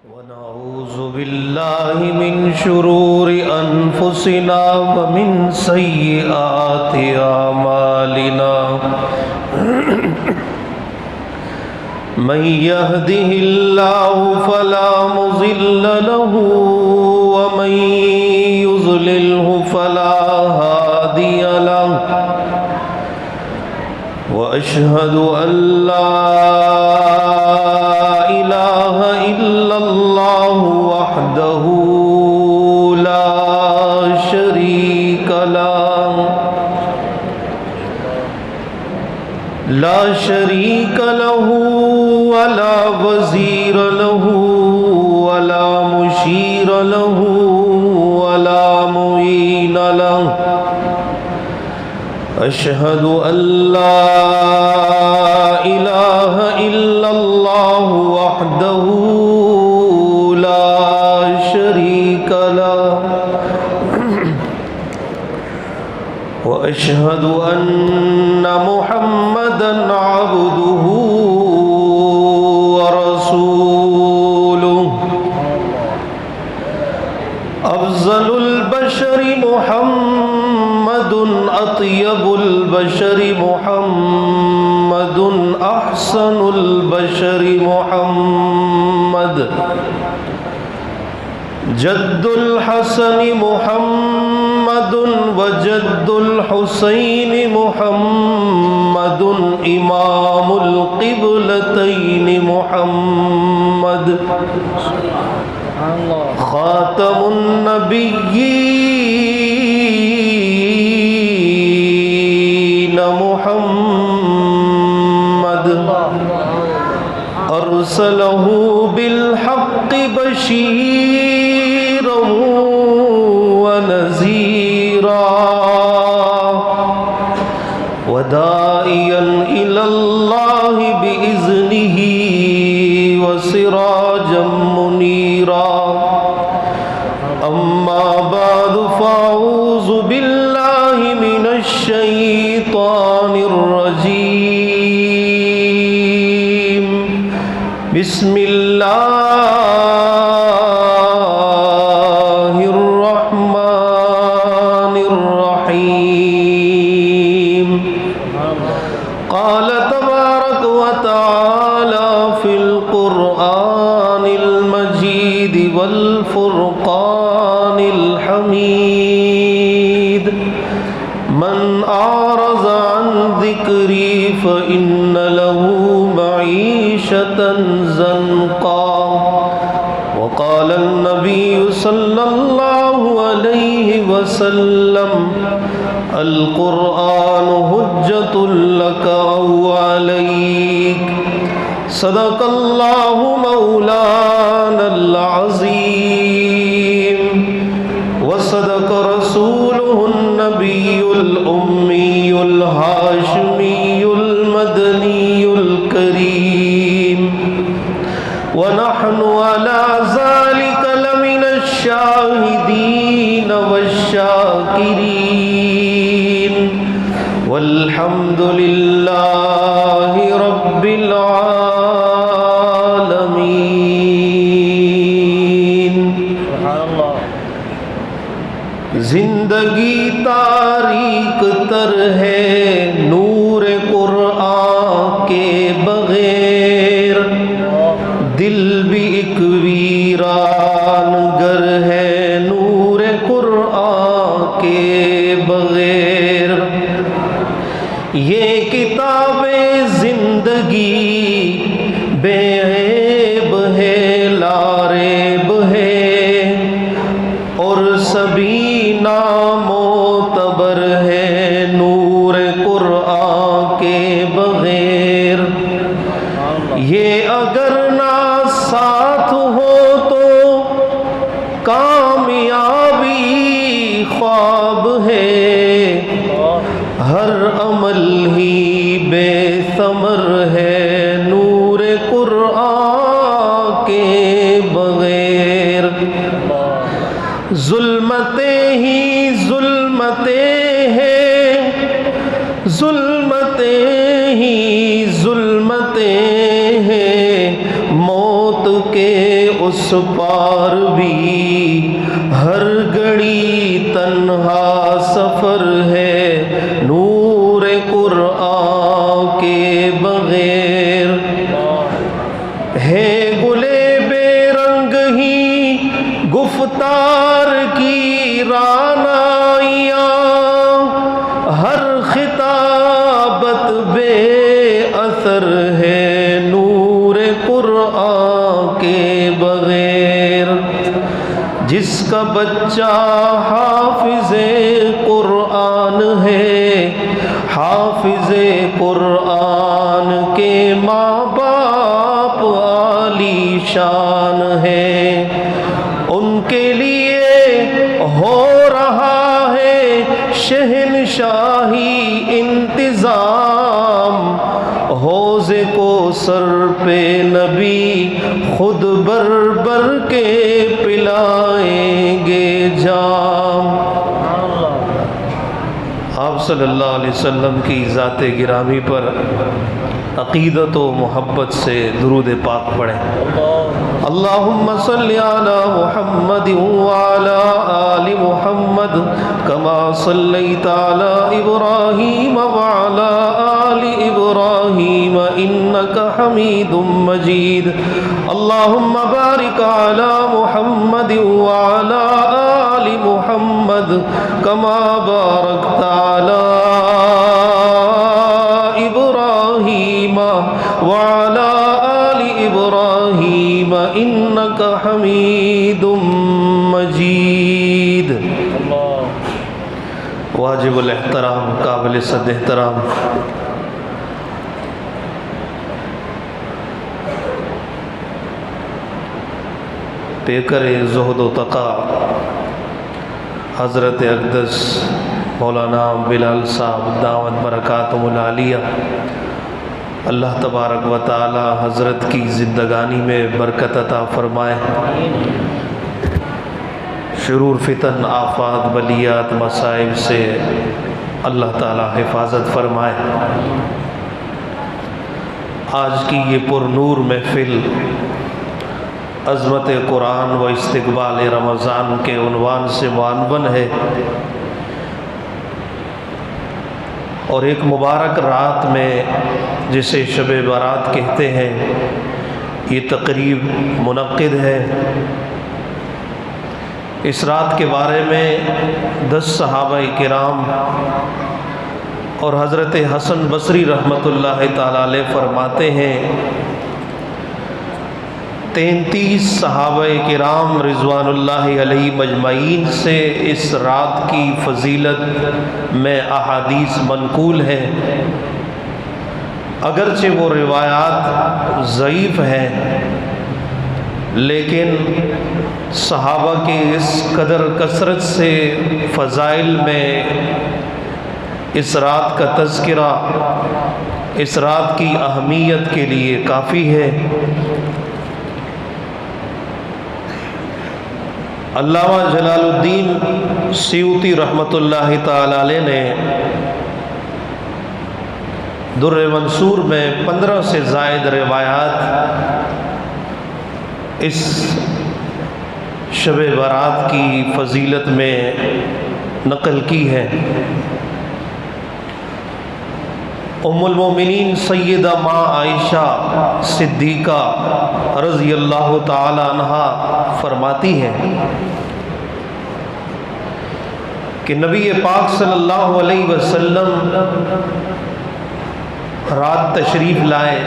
ونعوذ بالله من شرور أنفسنا ومن سيئات أعمالنا من يهده الله فلا مضل له ومن يضلله فلا هادي له وأشهد أن لا إله إلا الله وحده لا شريك له ولا وزير له ولا مشير له ولا معين له أشهد أن لا إله إلا الله وحده لا شريك له وأشهد أن محمدًا عبده ورسوله أفضل البشر محمد أطيب البشر محمد أحسن البشر محمد جد الحسن محمد وجد الحسين محمد إمام القبلتين محمد خاتم النبيين محمد أرسله بالحق بشيرا ونذيرا وداعيا إلى الله بإذنه وسراجا منيرا أما بعد فأعوذ بالله من الشيطان الرجيم بسم الله الرحمن الرحيم قال تبارك وتعالى في القرآن المجيد والفرقان الحميد من أعرض عن ذكري فإن له معيشة زنقا وقال النبي صلى الله عليه وسلم القرآن حجة لك أو عليك صدق الله مولانا العظيم وصدق رسوله النبي الأمي الهاشمي المدني الكريم ونحن على ذلك لمن الشاهدين والشاكرين والحمد لله رب العالمين زندگی تاریک تر ہے نور قرآن کے بغیر دل بھی ایک ویران گر ہے نور قرآن کے بغیر یہ کتاب زندگی بے عیب ہے لاریب ہے اور سبھی نامعتبر ہے نور قرآن کے بغیر یہ اگر نہ ساتھ ہو تو کامیابی خواب ہے ہر عمل ہی بے ثمر ہے نور قرآن کے بغیر ظلمتیں ہی ظلمتیں ہیں ظلمتیں ہی ظلمتیں ہیں موت کے اس اس پار بھی ہر گھڑی تنہا سفر ہے نور قرآن کے بغیر، ہے گلے بے رنگ ہی گفتار کی رعنائیاں، ہر خطابت بے اثر ہے نور قرآن کے بغیر، جس کا بچہ حافظ قرآن ہے، حافظ قرآن کے ماں باپ عالی شان ہے، ان کے لیے ہو رہا ہے شہنشاہی انتظام، حوض کوثر پہ نبی خود بر بر کے پلائیں گے جام۔ آپ صلی اللہ علیہ وسلم کی ذات گرامی پر عقیدت و محبت سے درود پاک پڑھیں۔ اللہم صلی علی محمد وعلی آل محمد کما صلیت علی ابراہیم وعلی آل ابراہیم انک حمید مجید۔ اللہم بارک علی محمد وعلی آل محمد کما بارکت علی ابراہیم وعلی آل ابراہیم انک حمید مجید۔ واجب الاحترام، قابل صد احترام پیکر زہد و تقا حضرت اقدس مولانا بلال صاحب دعوت برکاتہم العالیہ، اللہ تبارک و تعالی حضرت کی زندگانی میں برکت عطا فرمائے، شرور فتن آفات بلیات مصائب سے اللہ تعالی حفاظت فرمائے۔ آج کی یہ پر نور محفل عظمت قرآن و استقبال رمضان کے عنوان سے معنون ہے، اور ایک مبارک رات میں جسے شب برات کہتے ہیں یہ تقریب منعقد ہے۔ اس رات کے بارے میں 10 صحابہ کرام اور حضرت حسن بصری رحمۃ اللہ تعالی علیہ فرماتے ہیں 33 صحابہ کرام رضوان اللہ علیہ مجمعین سے اس رات کی فضیلت میں احادیث منقول ہے، اگرچہ وہ روایات ضعیف ہیں، لیکن صحابہ کے اس قدر کثرت سے فضائل میں اس رات کا تذکرہ اس رات کی اہمیت کے لیے کافی ہے۔ علامہ جلال الدین سیوطی رحمۃ اللہ تعالی علیہ نے در منصور میں 15 سے زائد روایات اس شب برات کی فضیلت میں نقل کی ہے۔ ام المومنین سیدہ ماں عائشہ صدیقہ رضی اللہ تعالی عنہا فرماتی ہیں کہ نبی پاک صلی اللہ علیہ وسلم رات تشریف لائے۔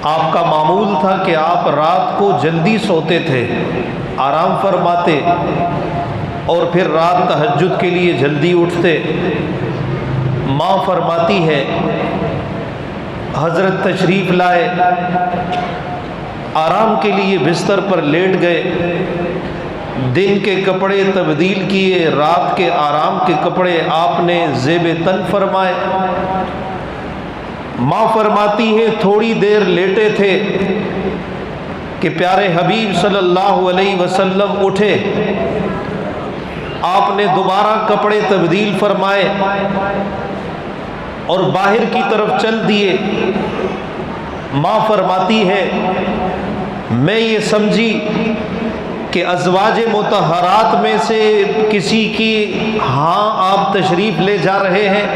آپ کا معمول تھا کہ آپ رات کو جلدی سوتے تھے، آرام فرماتے، اور پھر رات تہجد کے لیے جلدی اٹھتے۔ ماں فرماتی ہے حضرت تشریف لائے، آرام کے لیے بستر پر لیٹ گئے، دن کے کپڑے تبدیل کیے، رات کے آرام کے کپڑے آپ نے زیب تن فرمائے۔ ماں فرماتی ہے تھوڑی دیر لیٹے تھے کہ پیارے حبیب صلی اللہ علیہ وسلم اٹھے، آپ نے دوبارہ کپڑے تبدیل فرمائے اور باہر کی طرف چل دیے۔ ماں فرماتی ہے میں یہ سمجھی کہ ازواج مطہرات میں سے کسی کی ہاں آپ تشریف لے جا رہے ہیں؟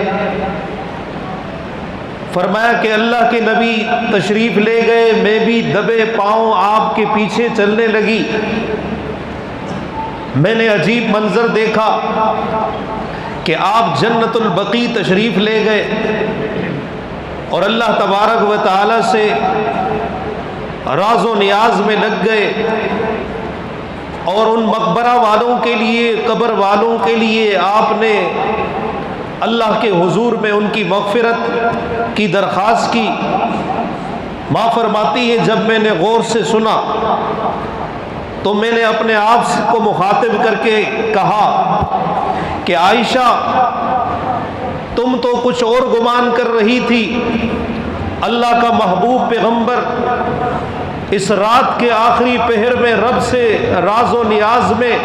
فرمایا کہ اللہ کے نبی تشریف لے گئے، میں بھی دبے پاؤں آپ کے پیچھے چلنے لگی۔ میں نے عجیب منظر دیکھا کہ آپ جنت البقیع تشریف لے گئے اور اللہ تبارک و تعالی سے راز و نیاز میں لگ گئے، اور ان مقبرہ والوں کے لیے، قبر والوں کے لیے آپ نے اللہ کے حضور میں ان کی مغفرت کی درخواست کی۔ ماں فرماتی ہے جب میں نے غور سے سنا تو میں نے اپنے آپ کو مخاطب کر کے کہا کہ عائشہ، تم تو کچھ اور گمان کر رہی تھی، اللہ کا محبوب پیغمبر اس رات کے آخری پہر میں رب سے راز و نیاز میں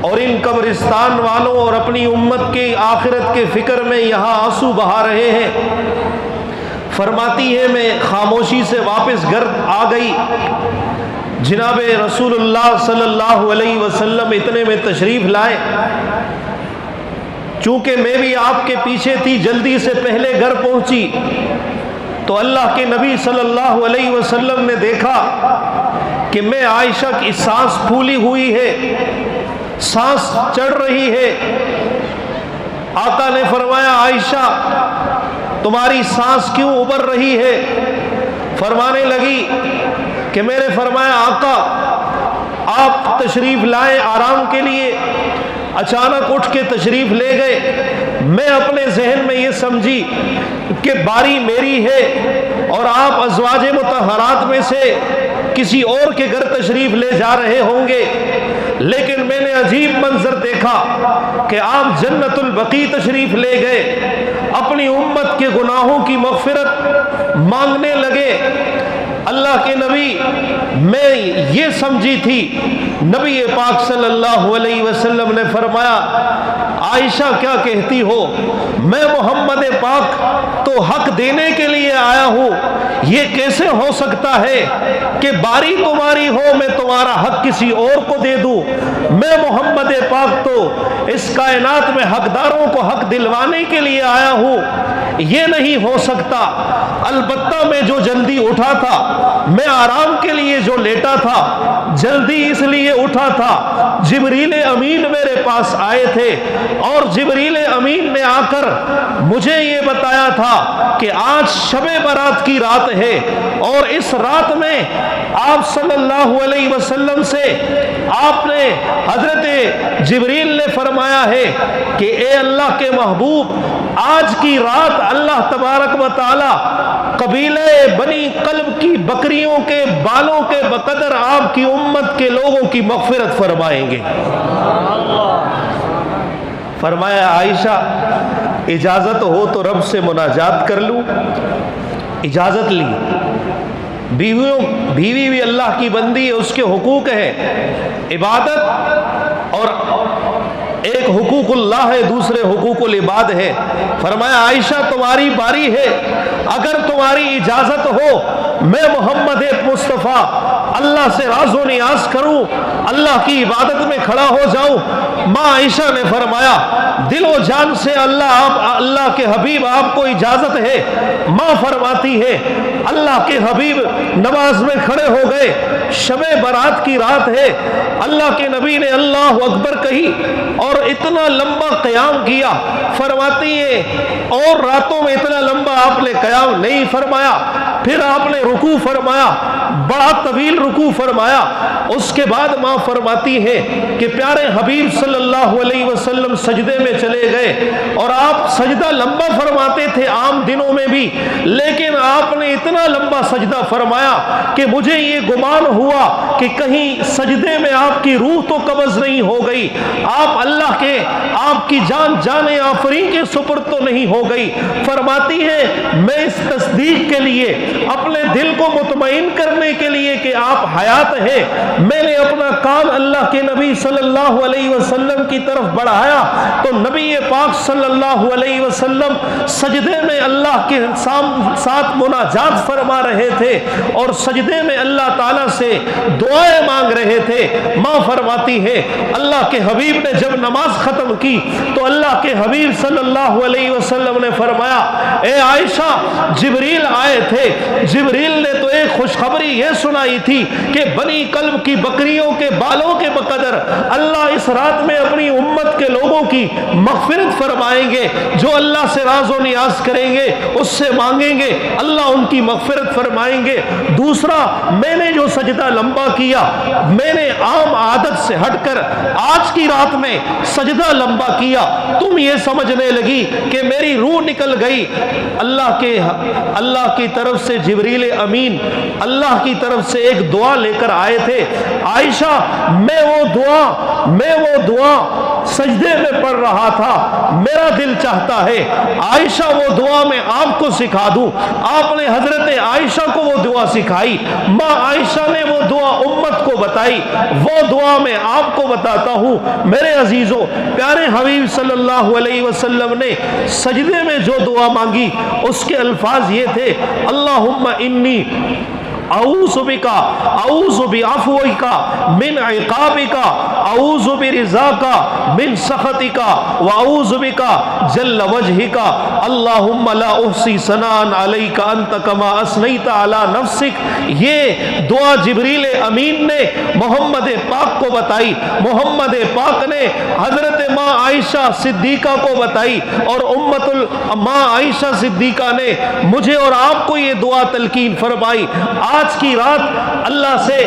اور ان قبرستان والوں اور اپنی امت کی آخرت کے فکر میں یہاں آنسو بہا رہے ہیں۔ فرماتی ہے میں خاموشی سے واپس گھر آ گئی، جناب رسول اللہ صلی اللہ علیہ وسلم اتنے میں تشریف لائے۔ چونکہ میں بھی آپ کے پیچھے تھی، جلدی سے پہلے گھر پہنچی تو اللہ کے نبی صلی اللہ علیہ وسلم نے دیکھا کہ میں عائشہ کی سانس پھولی ہوئی ہے، سانس چڑھ رہی ہے۔ آقا نے فرمایا عائشہ تمہاری سانس کیوں ابھر رہی ہے؟ فرمانے لگی کہ میں نے فرمایا آقا آپ تشریف لائے آرام کے لیے، اچانک اٹھ کے تشریف لے گئے۔ میں اپنے ذہن میں یہ سمجھی کہ باری میری ہے اور آپ ازواج مطہرات میں سے کسی اور کے گھر تشریف لے جا رہے ہوں گے، لیکن میں نے عجیب منظر دیکھا کہ آپ جنت البقیع تشریف لے گئے، اپنی امت کے گناہوں کی مغفرت مانگنے لگے۔ اللہ کے نبی، میں یہ سمجھی تھی، نبی پاک صلی اللہ علیہ وسلم نے فرمایا عائشہ کیا کہتی ہو؟ میں محمد پاک تو حق دینے کے لیے آیا ہوں، یہ کیسے ہو سکتا ہے کہ باری تمہاری ہو میں تمہارا حق کسی اور کو دے دوں؟ میں محمد پاک تو اس کائنات میں حقداروں کو حق دلوانے کے لیے آیا ہوں، یہ نہیں ہو سکتا۔ البتہ میں جو جلدی اٹھا تھا، میں آرام کے لیے جو لیٹا تھا، جلدی اس لیے اٹھا تھا، جبریل امین میرے پاس آئے تھے اور جبریل امین نے آ کر مجھے یہ بتایا تھا کہ آج شب برات کی رات ہے، اور اس رات میں آپ صلی اللہ علیہ وسلم سے آپ نے حضرت جبریل نے فرمایا ہے کہ اے اللہ کے محبوب، آج کی رات اللہ تبارک و تعالی قبیلہ بنی قلب کی بکریوں کے بالوں کے بقدر آپ کی امت کے لوگوں کی مغفرت فرمائیں گے۔ فرمایا عائشہ اجازت ہو تو رب سے مناجات کر لوں؟ اجازت لی۔ بیوی بھی اللہ کی بندی ہے، اس کے حقوق ہیں، عبادت اور ایک حقوق اللہ ہے، دوسرے حقوق العباد ہے۔ فرمایا عائشہ تمہاری باری ہے، اگر تمہاری اجازت ہو میں محمد مصطفیٰ اللہ سے راز و نیاز کروں، اللہ کی عبادت میں کھڑا ہو جاؤں۔ ماں عائشہ نے فرمایا دل و جان سے اللہ کے حبیب آپ کو اجازت ہے۔ ماں فرماتی ہے اللہ کے حبیب نماز میں کھڑے ہو گئے، شب برات کی رات ہے، اللہ کے نبی نے اللہ اکبر کہی اور اتنا لمبا قیام کیا۔ فرماتی ہے اور راتوں میں اتنا لمبا آپ نے قیام نہیں فرمایا، پھر آپ نے رکوع فرمایا، بڑا طویل رکوع فرمایا۔ اس کے بعد ماں فرماتی ہے کہ پیارے حبیب صلی اللہ علیہ وسلم سجدے میں چلے گئے، اور آپ سجدہ لمبا فرماتے تھے عام دنوں میں بھی، لیکن آپ نے اتنا لمبا سجدہ فرمایا کہ مجھے یہ گمان ہوا کہ کہیں سجدے میں آپ کی روح تو قبض نہیں ہو گئی، آپ کی جان آفرین کے سپرد تو نہیں ہو گئی۔ فرماتی ہے میں اس تصدیق کے لیے اپنے دل کو مطمئن کرنے کے لیے کہ آپ حیات ہیں، میں نے اپنا کان اللہ کے نبی صلی اللہ علیہ وسلم کی طرف بڑھایا تو نبی پاک صلی اللہ علیہ وسلم سجدے میں اللہ کے ساتھ مناجات فرما رہے تھے اور سجدے میں اللہ تعالیٰ سے دعائیں مانگ رہے تھے۔ ماں فرماتی ہے اللہ کے حبیب نے جب نماز ختم کی تو اللہ کے حبیب صلی اللہ علیہ وسلم نے فرمایا اے عائشہ جبریل آئے تھے، جبریل نے تو ایک خوشخبری یہ سنائی تھی کہ بنی کلب کی بکریوں کے بالوں کے بقدر اللہ اس رات میں اپنی امت کے لوگوں کی مغفرت فرمائیں گے، جو اللہ سے راز و نیاز کریں گے اس سے مانگیں گے اللہ ان کی مغفرت فرمائیں گے۔ دوسرا میں نے جو سجدہ لمبا کیا میں نے عام عادت سے ہٹ کر آج کی رات میں سجدہ لمبا کیا، تم یہ سمجھنے لگی کہ میری روح نکل گئی۔ اللہ کی طرف سے جبریل امین اللہ کی طرف سے ایک دعا لے کر آئے تھے، عائشہ میں وہ دعا سجدے میں پڑھ رہا تھا، میرا دل چاہتا ہے عائشہ وہ دعا میں آپ کو سکھا دوں۔ آپ نے حضرت عائشہ کو وہ دعا سکھائی، ماں عائشہ نے وہ دعا امت کو بتائی، وہ دعا میں آپ کو بتاتا ہوں۔ میرے عزیزوں، پیارے حبیب صلی اللہ علیہ وسلم نے سجدے میں جو دعا مانگی اس کے الفاظ یہ تھے اللہم انی اعوذ بک اعوذ بعفوک من عقابک اعوذ برضاک من سخطک واعوذ بک جل وجہک اللہم لا احصی ثناء علیک انت کما اثنیت علی نفسک۔ یہ دعا جبریل امین نے محمد پاک کو بتائی، محمد پاک نے حضرت ماں عائشہ صدیقہ کو بتائی اور ماں عائشہ صدیقہ نے مجھے اور آپ کو یہ دعا تلقین فرمائی۔ آج کی رات اللہ سے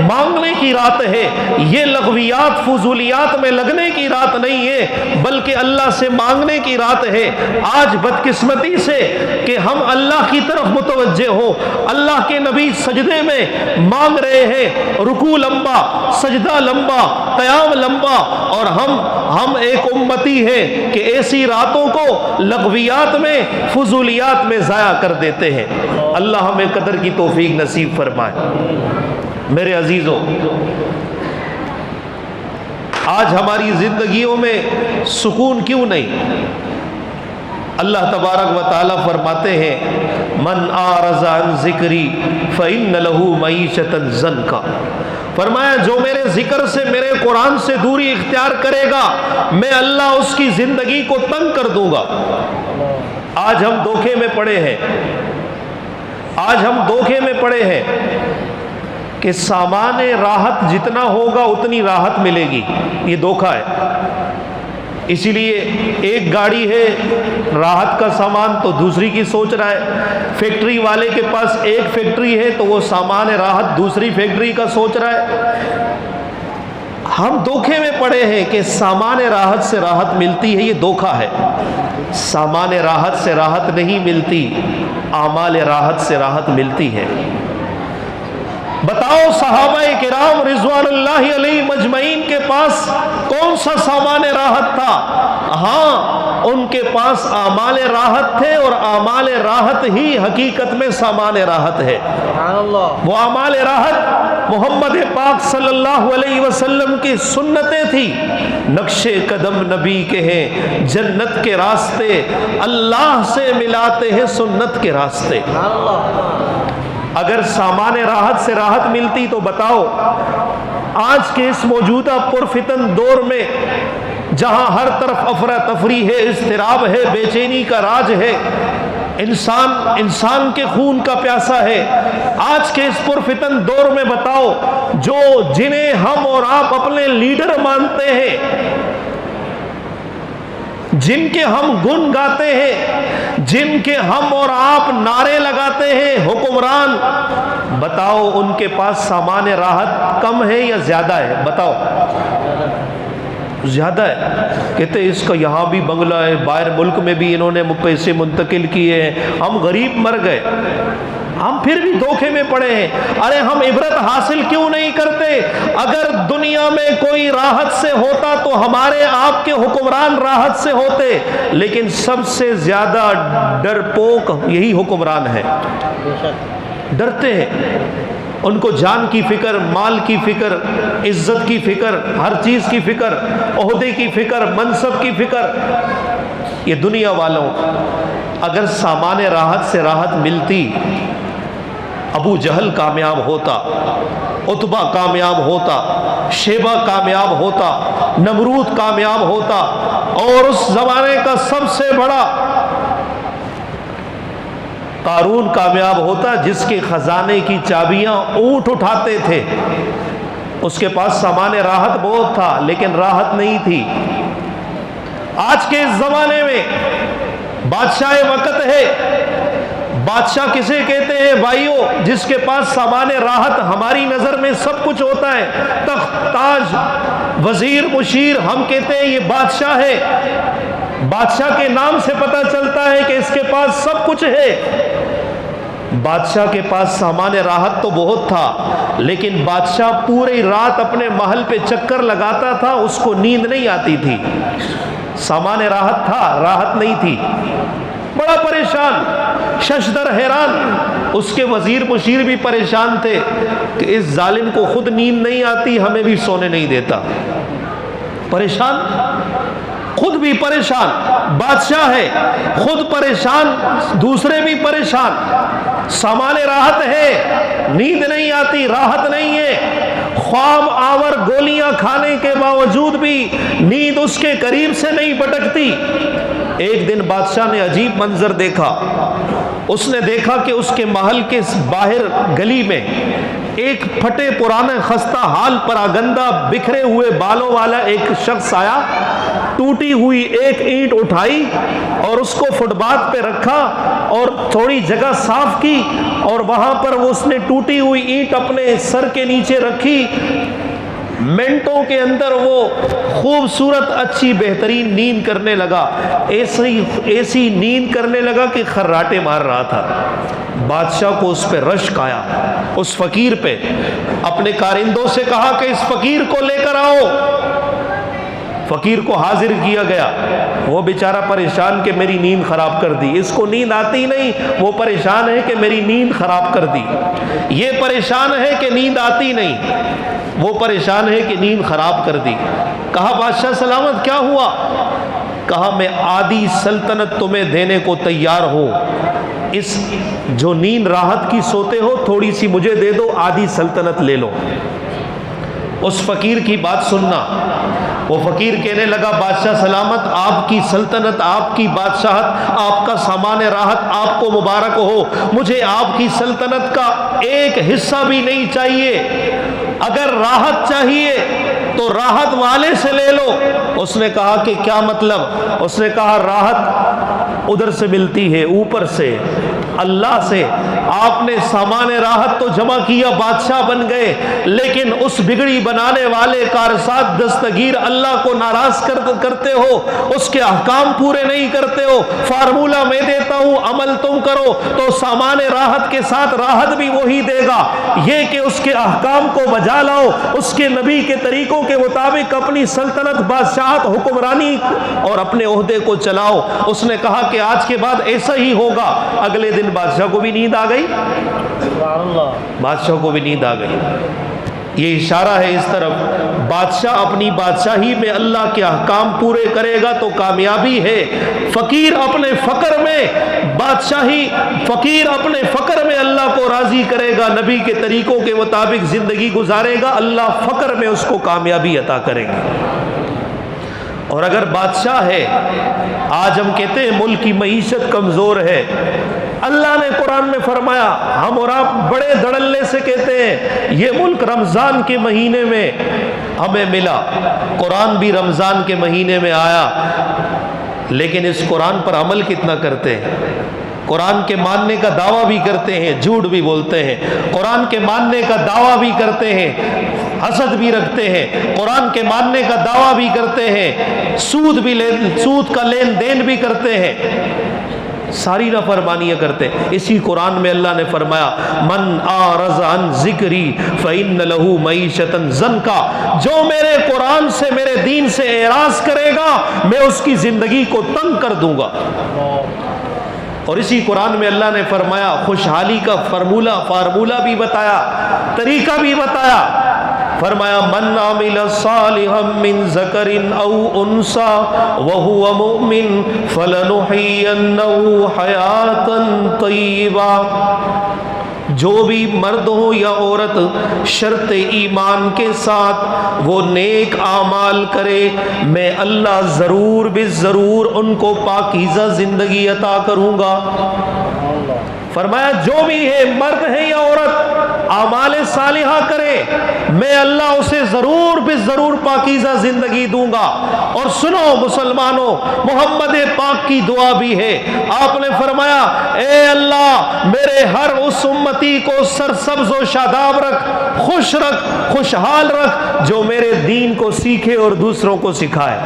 مانگنے کی رات ہے، یہ لغویات فضولیات میں لگنے کی رات نہیں ہے بلکہ اللہ سے مانگنے کی رات ہے۔ آج بدقسمتی سے کہ ہم اللہ کی طرف متوجہ ہو، اللہ کے نبی سجدے میں مانگ رہے ہیں، رکوع لمبا، سجدہ لمبا، قیام لمبا، اور ہم ایک امتی ہیں کہ ایسی راتوں کو لغویات میں فضولیات میں ضائع کر دیتے ہیں۔ اللہ ہمیں قدر کی توفیق نصیب فرمائے۔ میرے عزیزوں، آج ہماری زندگیوں میں سکون کیوں نہیں؟ اللہ تبارک و تعالیٰ فرماتے ہیں من اعرض عن ذکری فإن له معیشة ضنکا، فرمایا جو میرے ذکر سے، میرے قرآن سے دوری اختیار کرے گا میں اللہ اس کی زندگی کو تنگ کر دوں گا۔ آج ہم دھوکے میں پڑے ہیں، آج ہم دھوکے میں پڑے ہیں کہ سامان راحت جتنا ہوگا اتنی راحت ملے گی، یہ دھوکا ہے۔ اسی لیے ایک گاڑی ہے راحت کا سامان تو دوسری کی سوچ رہا ہے، فیکٹری والے کے پاس ایک فیکٹری ہے تو وہ سامان راحت دوسری فیکٹری کا سوچ رہا ہے۔ ہم دھوکے میں پڑے ہیں کہ سامان راحت سے راحت ملتی ہے، یہ دھوکا ہے۔ سامان راحت سے راحت نہیں ملتی، اعمال راحت سے راحت ملتی ہے۔ بتاؤ صحابہ کرام رضوان اللہ علیہ مجمعین کے پاس کون سا سامان راحت تھا؟ ہاں، ان کے پاس اعمال راحت تھے، اور اعمال راحت ہی حقیقت میں سامان راحت ہے۔ وہ اعمال راحت محمد پاک صلی اللہ علیہ وسلم کی سنتیں تھی، نقش قدم نبی کے ہیں جنت کے راستے، اللہ سے ملاتے ہیں سنت کے راستے۔ اگر سامان راحت سے راحت ملتی تو بتاؤ آج کے اس موجودہ پرفتن دور میں جہاں ہر طرف افراتفری ہے، اضطراب ہے، بے چینی کا راج ہے، انسان کے خون کا پیاسا ہے، آج کے اس پرفتن دور میں بتاؤ جنہیں ہم اور آپ اپنے لیڈر مانتے ہیں، جن کے ہم گن گاتے ہیں، جن کے ہم اور آپ نعرے لگاتے ہیں، حکمران، بتاؤ ان کے پاس سامان راحت کم ہے یا زیادہ ہے؟ بتاؤ۔ زیادہ ہے۔ کہتے اس کا یہاں بھی بنگلہ ہے، باہر ملک میں بھی انہوں نے پیسے منتقل کیے ہیں، ہم غریب مر گئے۔ ہم پھر بھی دھوکے میں پڑے ہیں۔ ارے ہم عبرت حاصل کیوں نہیں کرتے؟ اگر دنیا میں کوئی راحت سے ہوتا تو ہمارے آپ کے حکمران راحت سے ہوتے، لیکن سب سے زیادہ ڈرپوک یہی حکمران ہے۔ ڈرتے ہیں، ان کو جان کی فکر، مال کی فکر، عزت کی فکر، ہر چیز کی فکر، عہدے کی فکر، منصب کی فکر۔ یہ دنیا والوں، اگر سامان راحت سے راحت ملتی، ابو جہل کامیاب ہوتا، عتبہ کامیاب ہوتا، شیبہ کامیاب ہوتا، نمرود کامیاب ہوتا، اور اس زمانے کا سب سے بڑا قارون کامیاب ہوتا، جس کے خزانے کی چابیاں اونٹ اٹھاتے تھے۔ اس کے پاس سامان راحت بہت تھا لیکن راحت نہیں تھی۔ آج کے اس زمانے میں بادشاہ وقت ہے، بادشاہ کسے کہتے ہیں بھائیو؟ جس کے پاس سامان راحت، ہماری نظر میں سب کچھ ہوتا ہے، تخت تاج، وزیر مشیر، ہم کہتے ہیں یہ بادشاہ ہے۔ بادشاہ کے نام سے پتہ چلتا ہے کہ اس کے پاس سب کچھ ہے۔ بادشاہ کے پاس سامان راحت تو بہت تھا، لیکن بادشاہ پوری رات اپنے محل پہ چکر لگاتا تھا، اس کو نیند نہیں آتی تھی۔ سامان راحت تھا، راحت نہیں تھی، بڑا پریشان، ششدر حیران۔ اس کے وزیر مشیر بھی پریشان تھے کہ اس ظالم کو خود نیند نہیں آتی، ہمیں بھی سونے نہیں دیتا۔ پریشان، خود بھی پریشان، بادشاہ ہے خود پریشان، دوسرے بھی پریشان۔ سامان راحت ہے، نیند نہیں آتی، راحت نہیں ہے، خواب آور گولیاں کھانے کے باوجود بھی نیند اس کے قریب سے نہیں بھٹکتی۔ ایک دن بادشاہ نے عجیب منظر دیکھا۔ اس نے دیکھا کہ اس کے محل کے باہر گلی میں ایک پھٹے پرانے خستہ حال پراگندہ بکھرے ہوئے بالوں والا ایک شخص آیا، ٹوٹی ہوئی ایک اینٹ اٹھائی اور اس کو فٹ پاتھ پہ رکھا اور تھوڑی جگہ صاف کی، اور وہاں پر اس نے ٹوٹی ہوئی اینٹ اپنے سر کے نیچے رکھی۔ منٹوں کے اندر وہ خوبصورت اچھی بہترین نیند کرنے لگا، ایسی نیند کرنے لگا کہ خراٹے مار رہا تھا۔ بادشاہ کو اس پہ رشک آیا، اس فقیر پہ۔ اپنے کارندوں سے کہا کہ اس فقیر کو لے کر آؤ۔ فقیر کو حاضر کیا گیا، وہ بیچارہ پریشان کہ میری نیند خراب کر دی، اس کو نیند آتی نہیں، وہ پریشان ہے کہ میری نیند خراب کر دی، یہ پریشان ہے کہ نیند آتی نہیں، وہ پریشان ہے کہ نیند خراب کر دی۔ کہا بادشاہ سلامت کیا ہوا؟ کہا میں آدھی سلطنت تمہیں دینے کو تیار ہوں، اس جو نیند راحت کی سوتے ہو تھوڑی سی مجھے دے دو، آدھی سلطنت لے لو۔ اس فقیر کی بات سننا، وہ فقیر کہنے لگا بادشاہ سلامت، آپ کی سلطنت، آپ کی بادشاہت، آپ کا سامان راحت آپ کو مبارک ہو، مجھے آپ کی سلطنت کا ایک حصہ بھی نہیں چاہیے، اگر راحت چاہیے تو راحت والے سے لے لو۔ اس نے کہا کہ کیا مطلب؟ اس نے کہا راحت ادھر سے ملتی ہے، اوپر سے، اللہ سے۔ آپ نے سامان راحت تو جمع کیا، بادشاہ بن گئے، لیکن اس بگڑی بنانے والے کارساز دستگیر اللہ کو ناراض کرتے ہو، اس کے احکام پورے نہیں کرتے ہو۔ فارمولہ میں دیتا ہوں، عمل تم کرو تو سامان راحت کے ساتھ راحت بھی وہی دے گا، یہ کہ اس کے احکام کو بجا لاؤ، اس کے نبی کے طریقوں کے مطابق اپنی سلطنت، بادشاہت، حکمرانی اور اپنے عہدے کو چلاؤ۔ اس نے کہا کہ آج کے بعد ایسا ہی ہوگا۔ اگلے دن بادشاہ کو بھی نیند آ گئی، بادشاہ کو بھی نیند آ گئی۔ یہ اشارہ ہے اس طرف، بادشاہ اپنی بادشاہی میں اللہ کے احکام پورے کرے گا تو کامیابی ہے۔ فقیر اپنے فقر میں بادشاہی، فقیر اپنے فقر میں اللہ کو راضی کرے گا، نبی کے طریقوں کے مطابق زندگی گزارے گا، اللہ فقر میں اس کو کامیابی عطا کریں گے۔ اور اگر بادشاہ ہے، آج ہم کہتے ہیں ملک کی معیشت کمزور ہے، اللہ نے قرآن میں فرمایا، ہم اور آپ بڑے دھڑلے سے کہتے ہیں یہ ملک رمضان کے مہینے میں ہمیں ملا، قرآن بھی رمضان کے مہینے میں آیا، لیکن اس قرآن پر عمل کتنا کرتے ہیں؟ قرآن کے ماننے کا دعویٰ بھی کرتے ہیں، جھوٹ بھی بولتے ہیں، قرآن کے ماننے کا دعویٰ بھی کرتے ہیں، حسد بھی رکھتے ہیں، قرآن کے ماننے کا دعویٰ بھی کرتے ہیں، سود کا لین دین بھی کرتے ہیں، ساری نافرمانیاں کرتے ہیں۔ اسی قرآن میں اللہ نے فرمایا من اعرض عن ذکری فإن له معیشۃ ضنکا، جو میرے قرآن سے، میرے دین سے اعراض کرے گا میں اس کی زندگی کو تنگ کر دوں گا۔ اور اسی قرآن میں اللہ نے فرمایا، خوشحالی کا فارمولہ بھی بتایا، طریقہ بھی بتایا۔ فرمایا من عمل صالحا من ذکر او انثى وهو مؤمن فلنحيينه حیاتا طیبہ، جو بھی مرد ہو یا عورت شرط ایمان کے ساتھ وہ نیک اعمال کرے، میں اللہ ضرور بالضرور ان کو پاکیزہ زندگی عطا کروں گا۔ فرمایا جو بھی ہے، مرد ہے یا عورت، اعمال صالحہ کرے، میں اللہ اسے ضرور بالضرور پاکیزہ زندگی دوں گا۔ اور سنو مسلمانوں، محمد پاک کی دعا بھی ہے، آپ نے فرمایا اے اللہ میرے ہر اس امتی کو سرسبز و شاداب رکھ، خوش رکھ، خوشحال رکھ جو میرے دین کو سیکھے اور دوسروں کو سکھائے۔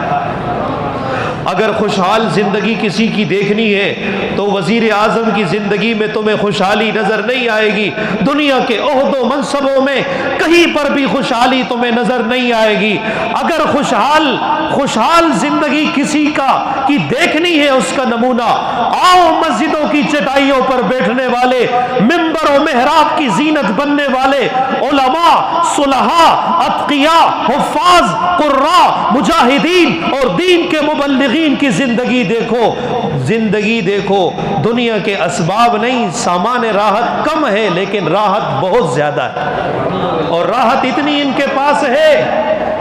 اگر خوشحال زندگی کسی کی دیکھنی ہے تو وزیر اعظم کی زندگی میں تمہیں خوشحالی نظر نہیں آئے گی، دنیا کے عہد و منصبوں میں کہیں پر بھی خوشحالی تمہیں نظر نہیں آئے گی۔ اگر خوشحال زندگی کسی کی دیکھنی ہے، اس کا نمونہ آؤ مسجدوں کی چٹائیوں پر بیٹھنے والے، منبر و محراب کی زینت بننے والے علماء، صلحاء، اتقیاء، حفاظ، قراء، مجاہدین اور دین کے مبلغین کی زندگی دیکھو۔ دنیا کے اسباب نہیں، سامان راحت کم ہے لیکن راحت بہت زیادہ ہے، اور راحت اتنی ان کے پاس ہے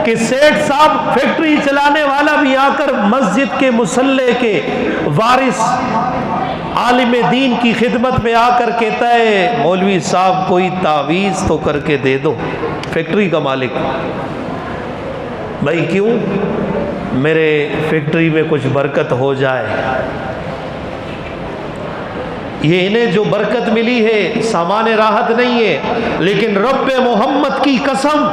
کہ سیٹھ صاحب فیکٹری چلانے والا بھی آ کر مسجد کے مصلی کے وارث عالم دین کی خدمت میں آ کر کہتا ہے مولوی صاحب کوئی تعویذ تو کر کے دے دو۔ فیکٹری کا مالک، بھائی کیوں؟ میرے فیکٹری میں کچھ برکت ہو جائے۔ یہ انہیں جو برکت ملی ہے سامان راحت نہیں ہے، لیکن رب محمد کی قسم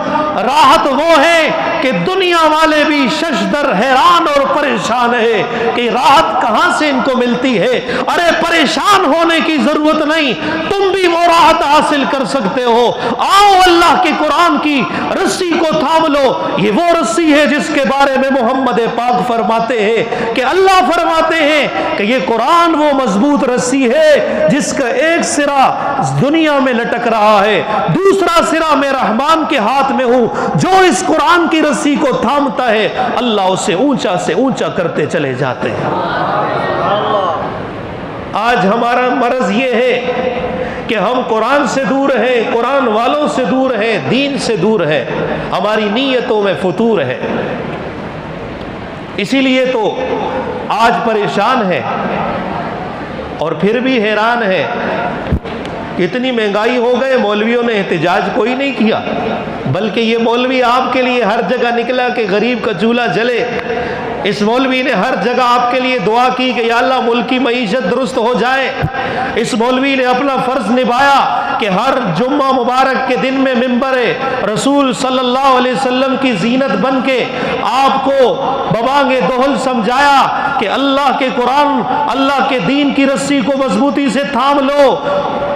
راحت وہ ہے کہ دنیا والے بھی ششدر حیران اور پریشان ہے کہ راحت کہاں سے ان کو ملتی ہے۔ ارے پریشان ہونے کی ضرورت نہیں، تم بھی وہ راحت حاصل کر سکتے ہو۔ آؤ اللہ کے قرآن کی رسی کو تھام لو، یہ وہ رسی ہے جس کے بارے میں محمد پاک فرماتے ہیں کہ اللہ فرماتے ہیں کہ یہ قرآن وہ مضبوط رسی ہے جس کا ایک سرا دنیا میں لٹک رہا ہے، دوسرا سرا میں رحمان کے ہاتھ میں ہوں۔ جو اس قرآن کی رسی کو تھامتا ہے اللہ اسے اونچا سے اونچا کرتے چلے جاتے ہیں۔ آج ہمارا مرض یہ ہے کہ ہم قرآن سے دور ہیں، قرآن والوں سے دور ہیں، دین سے دور ہیں، ہماری نیتوں میں فتور ہے۔ اسی لیے تو آج پریشان ہے اور پھر بھی حیران ہے، اتنی مہنگائی ہو گئے، مولویوں نے احتجاج کوئی نہیں کیا، بلکہ یہ مولوی آپ کے لیے ہر جگہ نکلا کہ غریب کا چولہا جلے۔ اس مولوی نے ہر جگہ آپ کے لیے دعا کی کہ یا اللہ ملک کی معیشت درست ہو جائے۔ اس مولوی نے اپنا فرض نبھایا کہ ہر جمعہ مبارک کے دن میں منبر رسول صلی اللہ علیہ وسلم کی زینت بن کے آپ کو ببانگ دہل سمجھایا کہ اللہ کے قرآن، اللہ کے دین کی رسی کو مضبوطی سے تھام لو،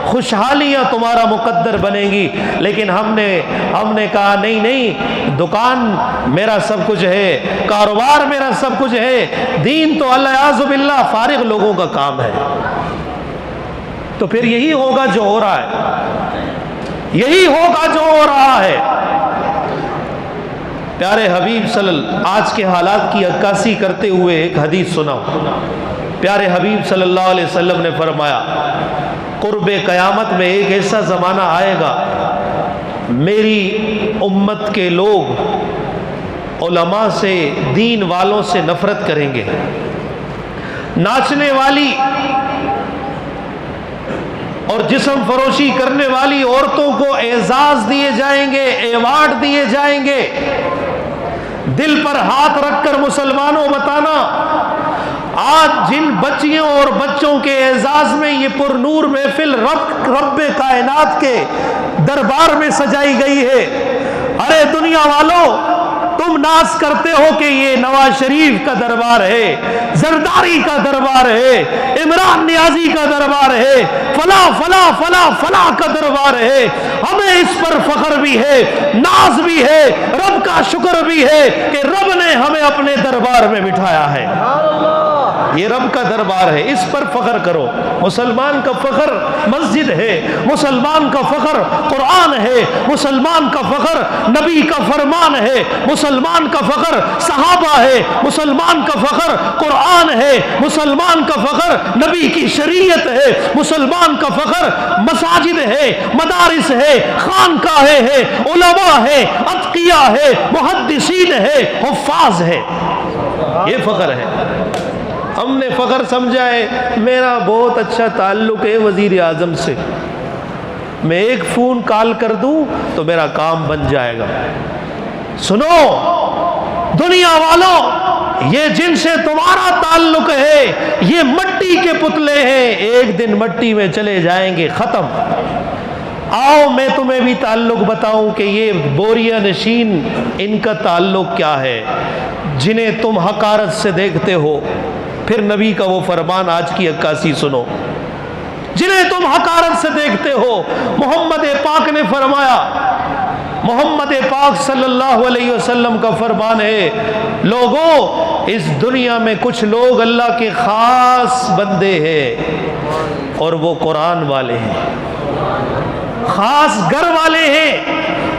خوشحالیاں تمہارا مقدر بنے گی۔ لیکن ہم نے کہا نہیں، دکان میرا سب کچھ ہے، کاروبار میرا سب کچھ ہے، دین تو الیاذ باللہ فارغ لوگوں کا کام ہے۔ تو پھر یہی ہوگا جو ہو رہا ہے، یہی ہوگا جو ہو رہا ہے۔ پیارے حبیب آج کے حالات کی عکاسی کرتے ہوئے ایک حدیث سناؤ۔ پیارے حبیب صلی اللہ علیہ وسلم نے فرمایا قرب قیامت میں ایک ایسا زمانہ آئے گا میری امت کے لوگ علماء سے، دین والوں سے نفرت کریں گے، ناچنے والی اور جسم فروشی کرنے والی عورتوں کو اعزاز دیے جائیں گے، ایوارڈ دیے جائیں گے۔ دل پر ہاتھ رکھ کر مسلمانوں بتانا، آج جن بچیوں اور بچوں کے اعزاز میں یہ پر نور محفل رب کائنات کے دربار میں سجائی گئی ہے، ارے دنیا والوں تم ناز کرتے ہو کہ یہ نواز شریف کا دربار ہے، زرداری کا دربار ہے، عمران نیازی کا دربار ہے، فلاں فلاں فلاں فلاں کا دربار ہے۔ ہمیں اس پر فخر بھی ہے، ناز بھی ہے، رب کا شکر بھی ہے کہ رب نے ہمیں اپنے دربار میں بٹھایا ہے۔ یہ رب کا دربار ہے، اس پر فخر کرو۔ مسلمان کا فخر مسجد ہے، مسلمان کا فخر قرآن ہے، مسلمان کا فخر نبی کا فرمان ہے، مسلمان کا فخر صحابہ ہے، مسلمان کا فخر قرآن ہے، مسلمان کا فخر نبی کی شریعت ہے، مسلمان کا فخر مساجد ہے، مدارس ہے، خانقاہیں ہے، علماء ہے، اتقیاء ہے، محدثین ہے، حفاظ ہے۔ یہ فخر ہے۔ ہم نے فخر سمجھا ہے میرا بہت اچھا تعلق ہے وزیر اعظم سے، میں ایک فون کال کر دوں تو میرا کام بن جائے گا۔ سنو دنیا والوں، یہ جن سے تمہارا تعلق ہے یہ مٹی کے پتلے ہیں، ایک دن مٹی میں چلے جائیں گے، ختم۔ آؤ میں تمہیں بھی تعلق بتاؤں کہ یہ بوریا نشین ان کا تعلق کیا ہے، جنہیں تم حقارت سے دیکھتے ہو۔ پھر نبی کا وہ فرمان آج کی عکاسی سنو، جنہیں تم حقارت سے دیکھتے ہو، محمد پاک نے فرمایا، محمد پاک صلی اللہ علیہ وسلم کا فرمان ہے، لوگوں اس دنیا میں کچھ لوگ اللہ کے خاص بندے ہیں اور وہ قرآن والے ہیں، خاص گھر والے ہیں،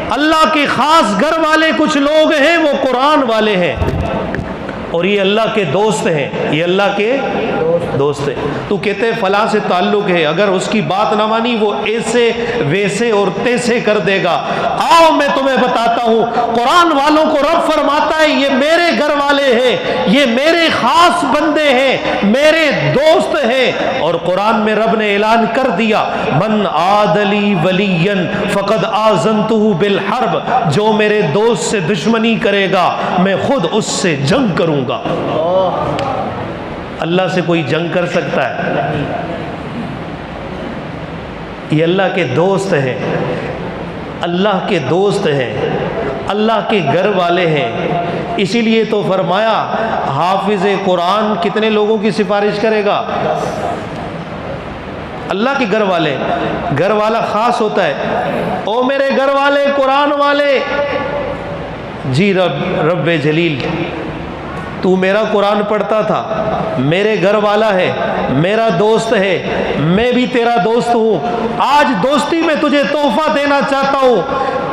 اللہ کے خاص گھر والے کچھ لوگ ہیں، وہ قرآن والے ہیں اور یہ اللہ کے دوست ہیں، یہ اللہ کے دوست ہیں۔ تو کہتے فلاں سے تعلق ہے، اگر اس کی بات نہ مانی وہ ایسے ویسے اور تیسے کر دے گا۔ آؤ میں تمہیں بتاتا ہوں، قرآن والوں کو رب فرماتا ہے یہ میرے گھر والے ہیں، یہ میرے خاص بندے ہیں، میرے دوست ہیں۔ اور قرآن میں رب نے اعلان کر دیا، من عاد لی ولیا فقد آذنتہ بالحرب، جو میرے دوست سے دشمنی کرے گا میں خود اس سے جنگ کروں گا۔ اللہ سے کوئی جنگ کر سکتا ہے؟ یہ اللہ کے دوست ہیں، اللہ کے دوست ہیں، اللہ کے گھر والے ہیں۔ اسی لیے تو فرمایا حافظ قرآن کتنے لوگوں کی سفارش کرے گا؟ اللہ کے گھر والے۔ گھر والا خاص ہوتا ہے، او میرے گھر والے قرآن والے، جی رب جلیل تو میرا قرآن پڑھتا تھا، میرے گھر والا ہے، میرا دوست ہے، میں بھی تیرا دوست ہوں۔ آج دوستی میں تجھے تحفہ دینا چاہتا ہوں،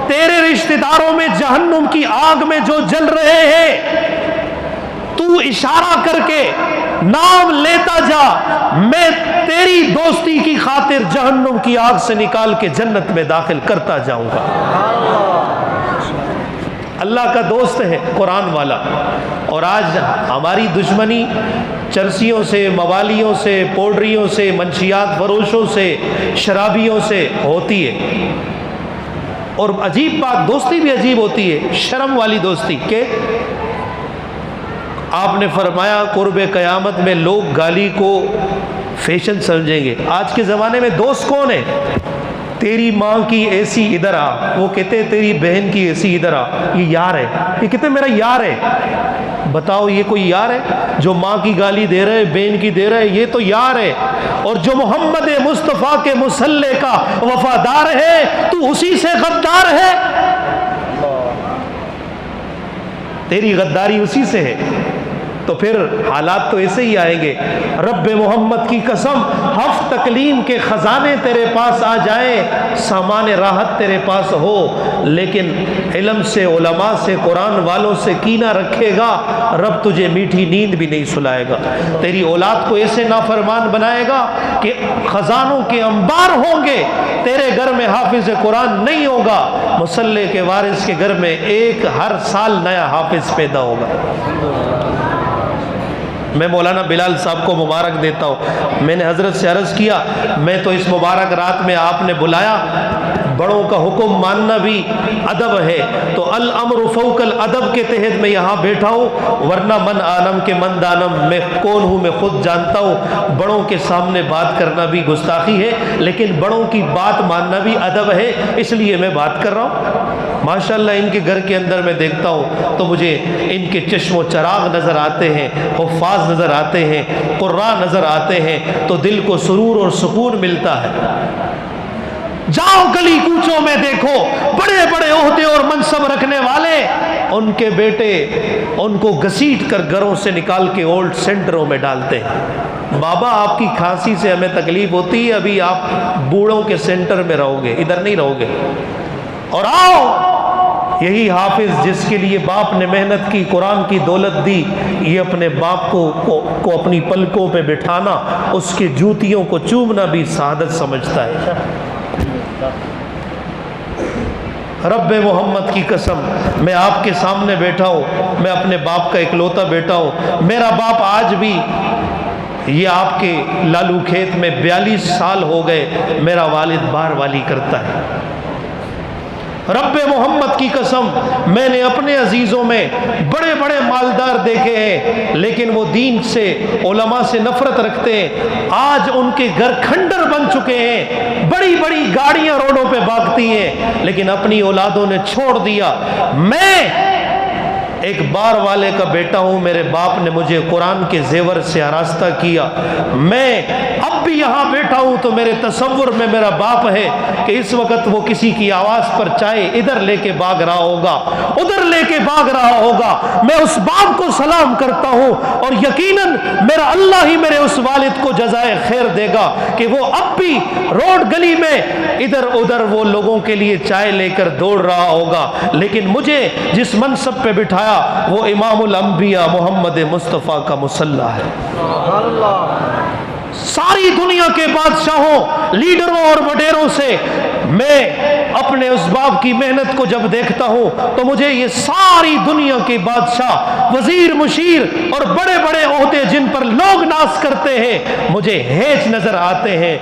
تیرے رشتہ داروں میں جہنم کی آگ میں جو جل رہے ہیں، تو اشارہ کر کے نام لیتا جا، میں تیری دوستی کی خاطر جہنم کی آگ سے نکال کے جنت میں داخل کرتا جاؤں گا۔ اللہ کا دوست ہے قرآن والا۔ اور آج ہماری دشمنی چرسیوں سے، موالیوں سے، پوڈریوں سے، منشیات فروشوں سے، شرابیوں سے ہوتی ہے۔ اور عجیب بات، دوستی بھی عجیب ہوتی ہے، شرم والی دوستی کہ آپ نے فرمایا قرب قیامت میں لوگ گالی کو فیشن سمجھیں گے۔ آج کے زمانے میں دوست کون ہے؟ تیری ماں کی اے سی ادھر آ، وہ کہتے ہیں تیری بہن کی اے سی ادھر آ، یہ یار ہے، یہ کہتے ہیں میرا یار ہے۔ بتاؤ یہ کوئی یار ہے؟ جو ماں کی گالی دے رہے، بہن کی دے رہے، یہ تو یار ہے۔ اور جو محمد مصطفیٰ کے مصلی کا وفادار ہے تو اسی سے غدار ہے، تیری غداری اسی سے ہے۔ تو پھر حالات تو ایسے ہی آئیں گے۔ رب محمد کی قسم، ہفت تکلیم کے خزانے تیرے پاس آ جائیں، سامان راحت تیرے پاس ہو، لیکن علم سے، علماء سے، قرآن والوں سے کینہ رکھے گا، رب تجھے میٹھی نیند بھی نہیں سلائے گا۔ تیری اولاد کو ایسے نافرمان بنائے گا کہ خزانوں کے انبار ہوں گے، تیرے گھر میں حافظ قرآن نہیں ہوگا، مصلی کے وارث کے گھر میں ایک ہر سال نیا حافظ پیدا ہوگا۔ میں مولانا بلال صاحب کو مبارک دیتا ہوں۔ میں نے حضرت سے عرض کیا، میں تو اس مبارک رات میں آپ نے بلایا، بڑوں کا حکم ماننا بھی ادب ہے، تو الامر فوق الادب کے تحت میں یہاں بیٹھا ہوں، ورنہ من عالم کے من دانم، میں کون ہوں میں خود جانتا ہوں۔ بڑوں کے سامنے بات کرنا بھی گستاخی ہے، لیکن بڑوں کی بات ماننا بھی ادب ہے، اس لیے میں بات کر رہا ہوں۔ ماشاءاللہ ان کے گھر کے اندر میں دیکھتا ہوں تو مجھے ان کے چشم و چراغ نظر آتے ہیں، حفاظ نظر آتے ہیں، قراء نظر آتے ہیں، تو دل کو سرور اور سکون ملتا ہے۔ جاؤ گلی کوچوں میں دیکھو، بڑے بڑے عہدے اور منصب رکھنے والے ان کے بیٹے ان کو گھسیٹ کر گھروں سے نکال کے اولڈ سینٹروں میں ڈالتے ہیں۔ بابا آپ کی کھانسی سے ہمیں تکلیف ہوتی ہے، ابھی آپ بوڑھوں کے سینٹر میں رہو گے، ادھر نہیں رہو گے۔ اور آؤ، یہی حافظ جس کے لیے باپ نے محنت کی، قرآن کی دولت دی، یہ اپنے باپ کو اپنی پلکوں پہ بٹھانا، اس کے جوتیوں کو چومنا بھی سعادت سمجھتا ہے۔ رب محمد کی قسم، میں آپ کے سامنے بیٹھا ہوں، میں اپنے باپ کا اکلوتا بیٹا ہوں۔ میرا باپ آج بھی، یہ آپ کے لالو کھیت میں 42 سال ہو گئے، میرا والد بار والی کرتا ہے۔ رب محمد کی قسم، میں نے اپنے عزیزوں میں بڑے بڑے مالدار دیکھے ہیں، لیکن وہ دین سے، علماء سے نفرت رکھتے ہیں۔ آج ان کے گھر کھنڈر بن چکے ہیں، بڑی بڑی گاڑیاں روڈوں پہ بھاگتی ہیں، لیکن اپنی اولادوں نے چھوڑ دیا۔ میں ایک بار والے کا بیٹا ہوں، میرے باپ نے مجھے قرآن کے زیور سے آراستہ کیا۔ میں اب بھی یہاں بیٹھا ہوں تو میرے تصور میں میرا باپ ہے کہ اس وقت وہ کسی کی آواز پر چائے ادھر لے کے بھاگ رہا ہوگا، ادھر لے کے بھاگ رہا ہوگا۔ میں اس باپ کو سلام کرتا ہوں، اور یقیناً میرا اللہ ہی میرے اس والد کو جزائے خیر دے گا کہ وہ اب بھی روڈ گلی میں ادھر ادھر وہ لوگوں کے لیے چائے لے کر دوڑ رہا ہوگا، لیکن مجھے جس منصب پہ بٹھایا وہ امام الانبیاء محمد مصطفیٰ کا مصلی ہے۔ ساری دنیا کے بادشاہوں، لیڈروں اور وڈیروں سے میں اپنے اس باپ کی محنت کو جب دیکھتا ہوں تو مجھے یہ ساری دنیا کے بادشاہ، وزیر، مشیر اور بڑے بڑے عہدے جن پر لوگ ناز کرتے ہیں، مجھے ہیچ نظر آتے ہیں۔